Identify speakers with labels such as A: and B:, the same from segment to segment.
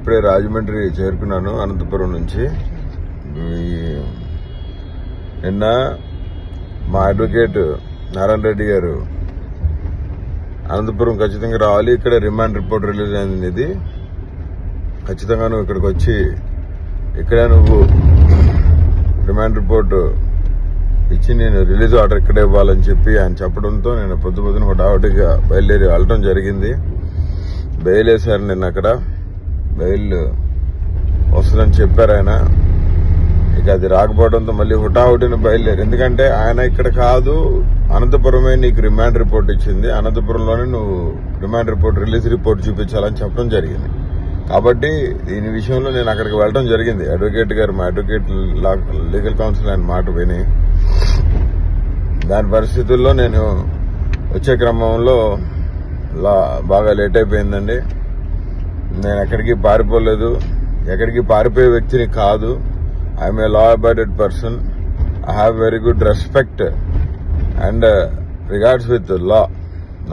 A: ఇప్పుడే రాజమండ్రి చేరుకున్నాను అనంతపురం నుంచి. నిన్న మా అడ్వకేట్ నారాయణ రెడ్డి గారు అనంతపురం ఖచ్చితంగా రావాలి, ఇక్కడ రిమాండ్ రిపోర్ట్ రిలీజ్ అయింది, ఇది ఖచ్చితంగా నువ్వు ఇక్కడికి వచ్చి ఇక్కడే నువ్వు రిమాండ్ రిపోర్ట్ ఇచ్చి నేను రిలీజ్ ఆర్డర్ ఇక్కడే ఇవ్వాలని చెప్పి ఆయన చెప్పడంతో నేను పొద్దున హుటాహుటిగా బయలుదేరి వెళ్ళటం జరిగింది. బెయిల్ వేశారు నిన్న, అక్కడ బెయిల్ వస్తుందని చెప్పారు ఆయన. ఇక అది రాకపోవడంతో మళ్ళీ హుటాహుటిని బయలుదేరి, ఎందుకంటే ఆయన ఇక్కడ కాదు అనంతపురమే నీకు రిమాండ్ రిపోర్ట్ ఇచ్చింది, అనంతపురంలోనే నువ్వు రిమాండ్ రిపోర్ట్ రిలీజ్ రిపోర్ట్ చూపించాలని చెప్పడం జరిగింది. కాబట్టి దీని విషయంలో నేను అక్కడికి వెళ్ళడం జరిగింది. అడ్వకేట్ గారు, మా అడ్వకేట్ లీగల్ కౌన్సిల్ ఆయన మాట విని, దాని పరిస్థితుల్లో నేను వచ్చే క్రమంలో బాగా లేట్ అయిపోయిందండి. నేను ఎక్కడికి పారిపోలేదు, ఎక్కడికి పారిపోయే వ్యక్తిని కాదు. I'm a law abided person. I have very good respect and regards with law.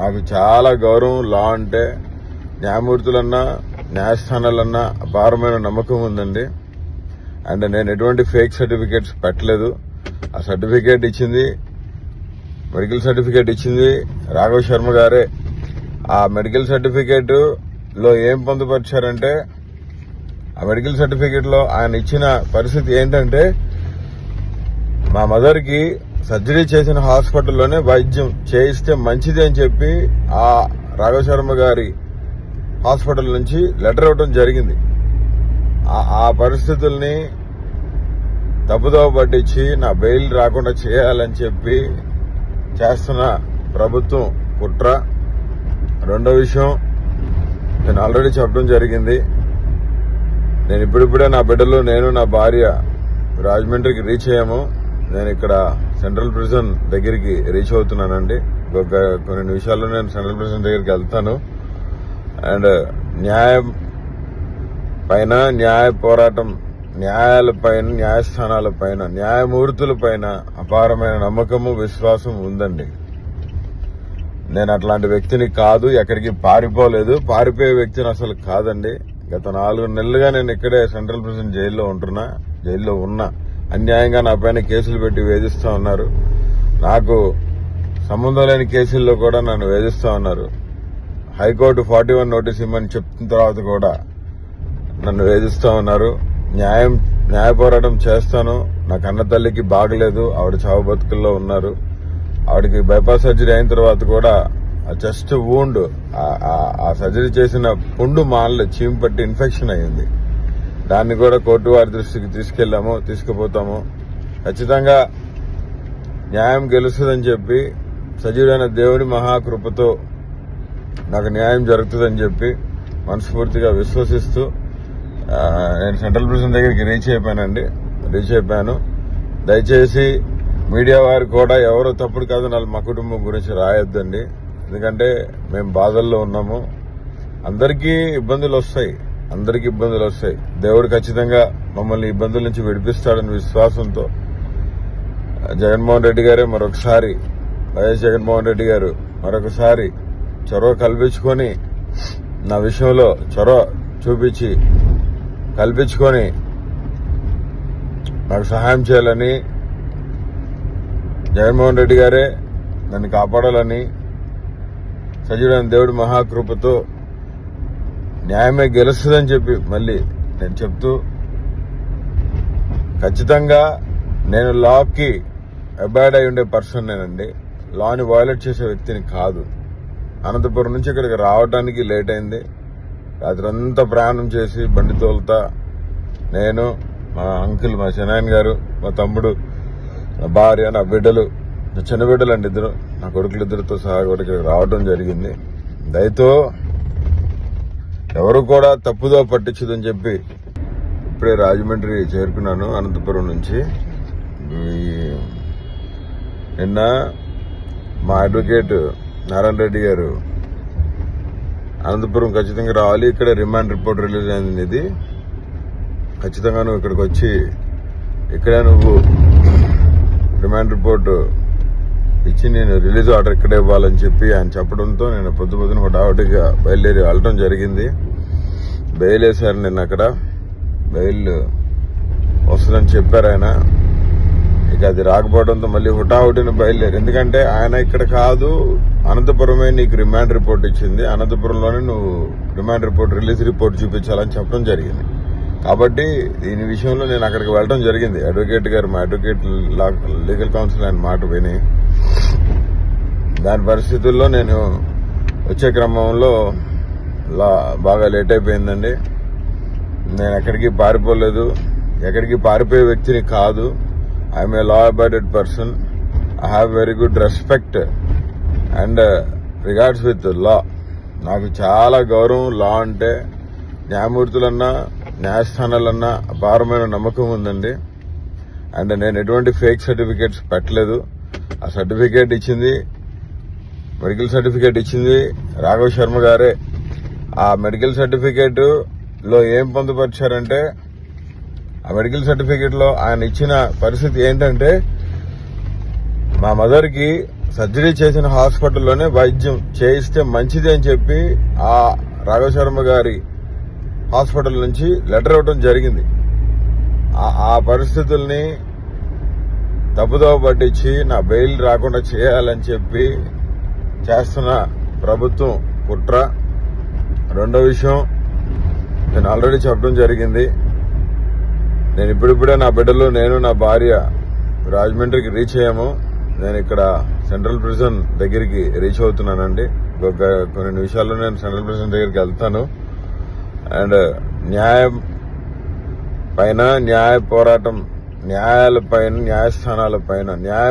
A: నాకు చాలా గౌరవం లా అంటే. న్యాయమూర్తులన్నా న్యాయస్థానాలన్నా అపారమైన నమ్మకం ఉందండి. అండ్ నేను ఎటువంటి ఫేక్ సర్టిఫికేట్స్ పెట్టలేదు. ఆ సర్టిఫికేట్ ఇచ్చింది, మెడికల్ సర్టిఫికేట్ ఇచ్చింది రాఘవ్ శర్మ గారే. ఆ మెడికల్ సర్టిఫికేట్ లో ఏం పొందుపరిచారంటే, ఆ మెడికల్ సర్టిఫికేట్ లో ఆయన ఇచ్చిన పరిస్థితి ఏంటంటే, మా మదర్ కి సర్జరీ చేసిన హాస్పిటల్లోనే వైద్యం చేయిస్తే మంచిది అని చెప్పి ఆ రాఘవ్ శర్మ గారి హాస్పిటల్ నుంచి లెటర్ ఇవ్వడం జరిగింది. ఆ పరిస్థితుల్ని తప్పుదోవ పట్టించి నా బెయిల్ రాకుండా చేయాలని చెప్పి చేస్తున్న ప్రభుత్వం కుట్ర. రెండో విషయం, నేను ఆల్రెడీ చెప్పడం జరిగింది, నేను ఇప్పుడిప్పుడే నా బిడ్డలు, నేను నా భార్య రాజమండ్రికి రీచ్ అయ్యాము. నేను ఇక్కడ సెంట్రల్ ప్రిజన్ దగ్గరికి రీచ్ అవుతున్నానండి. ఇంకొక కొన్ని నిమిషాల్లో నేను సెంట్రల్ ప్రిజన్ దగ్గరికి వెళ్తాను. అండ్ న్యాయం పైన, న్యాయ పోరాటం, న్యాయాలపైన, న్యాయస్థానాలపైన, న్యాయమూర్తులపైన అపారమైన నమ్మకము, విశ్వాసం ఉందండి. నేను అట్లాంటి వ్యక్తిని కాదు, ఎక్కడికి పారిపోలేదు, పారిపోయే వ్యక్తిని అసలు కాదండి. గత 4 నెలలుగా నేను ఇక్కడే సెంట్రల్ ప్రిజన్ జైల్లో ఉన్నా. అన్యాయంగా నా పైన కేసులు పెట్టి వేధిస్తా ఉన్నారు. నాకు సంబంధం లేని కేసుల్లో కూడా నన్ను వేధిస్తా ఉన్నారు. హైకోర్టు 41 నోటీస్ ఇమ్మని చెప్పిన తర్వాత కూడా నన్ను వేధిస్తా ఉన్నారు. న్యాయ పోరాటం చేస్తాను. నా కన్న తల్లికి బాగలేదు, ఆవిడ చావు బతుకుల్లో ఉన్నారు. ఆవిడకి బైపాస్ సర్జరీ అయిన తర్వాత కూడా ఆ చెస్ట్ వూండ్, ఆ సర్జరీ చేసిన పుండు మానలు చీమ్ పట్టి ఇన్ఫెక్షన్ అయ్యింది. దాన్ని కూడా కోర్టు వారి దృష్టికి తీసుకుపోతాము. ఖచ్చితంగా న్యాయం గెలుస్తుందని చెప్పి, సజీవుడైన దేవుడి మహాకృపతో నాకు న్యాయం జరుగుతుందని చెప్పి మనస్ఫూర్తిగా విశ్వసిస్తూ నేను సెంట్రల్ ప్రిజన్ దగ్గరికి రీచ్ అయిపోయాను. దయచేసి మీడియా వారు కూడా ఎవరో తప్పుడు కాదు మా కుటుంబం గురించి రాయొద్దండి. ఎందుకంటే మేము బాధల్లో ఉన్నాము. అందరికీ ఇబ్బందులు వస్తాయి. దేవుడు ఖచ్చితంగా మమ్మల్ని ఇబ్బందుల నుంచి విడిపిస్తాడని విశ్వాసంతో జగన్మోహన్ రెడ్డి గారే మరొకసారి, వైఎస్ జగన్మోహన్ రెడ్డి గారు మరొకసారి చొరవ కల్పించుకొని, నా విషయంలో చొరవ చూపించి కల్పించుకొని నాకు సహాయం చేయాలని, జగన్మోహన్ రెడ్డి గారే నన్ను కాపాడాలని, సజీవుడైన దేవుడి మహాకృపతో న్యాయమే గెలుస్తుందని చెప్పి మళ్ళీ నేను చెప్తూ, ఖచ్చితంగా నేను లాకి అబాయిడ్ అయి ఉండే పర్సన్ నేనండి. లాని వయలేట్ చేసే వ్యక్తిని కాదు. అనంతపురం నుంచి ఇక్కడికి రావడానికి లేట్ అయింది. రాత్రి అంతా ప్రయాణం చేసి బండి తోలుతా నేను, మా అంకుల్, మా చెన్నాయన్ గారు, మా తమ్ముడు, నా భార్య, నా బిడ్డలు, నా చిన్న బిడ్డలు అండి ఇద్దరు, నా కొడుకులిద్దరితో సహా కూడా ఇక్కడికి రావడం జరిగింది. దయతో ఎవరు కూడా తప్పుదో పట్టించదని చెప్పి ఇప్పుడే రాజమండ్రి చేరుకున్నాను అనంతపురం నుంచి. నిన్న మా అడ్వకేట్ నారాయణ రెడ్డి గారు అనంతపురం ఖచ్చితంగా రావాలి, ఇక్కడ రిమాండ్ రిపోర్ట్ రిలీజ్ అయింది, ఇది ఖచ్చితంగా నువ్వు ఇక్కడికి వచ్చి ఇక్కడే నువ్వు రిమాండ్ రిపోర్ట్ ఇచ్చి నేను రిలీజ్ ఆర్డర్ ఇక్కడే ఇవ్వాలని చెప్పి ఆయన చెప్పడంతో నేను పొద్దున హుటాహుటిగా బయలుదేరి వెళ్ళటం జరిగింది. బెయిల్ వేశారు నిన్న. అక్కడ బెయిల్ వస్తుందని చెప్పారు ఆయన. ఇక అది రాకపోవడంతో మళ్ళీ హుటాహుటిన బయలుదేరు. ఎందుకంటే ఆయన ఇక్కడ కాదు, అనంతపురమే నీకు రిమాండ్ రిపోర్ట్ ఇచ్చింది, అనంతపురంలోనే నువ్వు రిమాండ్ రిపోర్ట్ రిలీజ్ రిపోర్ట్ చూపించాలని చెప్పడం జరిగింది. కాబట్టి దీని విషయంలో నేను అక్కడికి వెళ్ళడం జరిగింది. అడ్వకేట్ గారు, మా అడ్వకేట్ లీగల్ కౌన్సిల్ ఆయన మాట విని, దాని పరిస్థితుల్లో నేను వచ్చే క్రమంలో బాగా లేట్ అయిపోయిందండి. నేను ఎక్కడికి పారిపోలేదు, ఎక్కడికి పారిపోయే వ్యక్తిని కాదు. I'm a law abided person. I have very good respect and regards with law. నాకు చాలా గౌరవం లా అంటే. న్యాయమూర్తులన్నా న్యాయస్థానాలన్నా అపారమైన నమ్మకం ఉందండి. అండ్ నేను ఎటువంటి ఫేక్ సర్టిఫికేట్స్ పెట్టలేదు. ఆ సర్టిఫికేట్ ఇచ్చింది, మెడికల్ సర్టిఫికేట్ ఇచ్చింది రాఘవ్ శర్మ గారే. ఆ మెడికల్ సర్టిఫికేట్ లో ఏం పొందుపరిచారంటే, ఆ మెడికల్ సర్టిఫికేట్ లో ఆయన ఇచ్చిన పరిస్థితి ఏంటంటే, మా మదర్ కి సర్జరీ చేసిన హాస్పిటల్లోనే వైద్యం చేయిస్తే మంచిది అని చెప్పి ఆ రాఘవ్ శర్మ గారి హాస్పిటల్ నుంచి లెటర్ ఇవ్వడం జరిగింది. ఆ పరిస్థితుల్ని తప్పుదోవ పట్టించి నా బెయిల్ రాకుండా చేయాలని చెప్పి చేస్తున్న ప్రభుత్వం కుట్ర. రెండో విషయం, నేను ఆల్రెడీ చెప్పడం జరిగింది, నేను ఇప్పుడిప్పుడే నా బిడ్డలు, నేను నా భార్య రాజమండ్రికి రీచ్ అయ్యాము. నేను ఇక్కడ సెంట్రల్ ప్రిజన్ దగ్గరికి రీచ్ అవుతున్నానండి. కొన్ని నిమిషాల్లో నేను సెంట్రల్ ప్రిజన్ దగ్గరికి వెళ్తాను. అండ్ న్యాయం పైన న్యాయ పోరాటం, న్యాయాలపైన, న్యాయస్థానాల పైన న్యాయం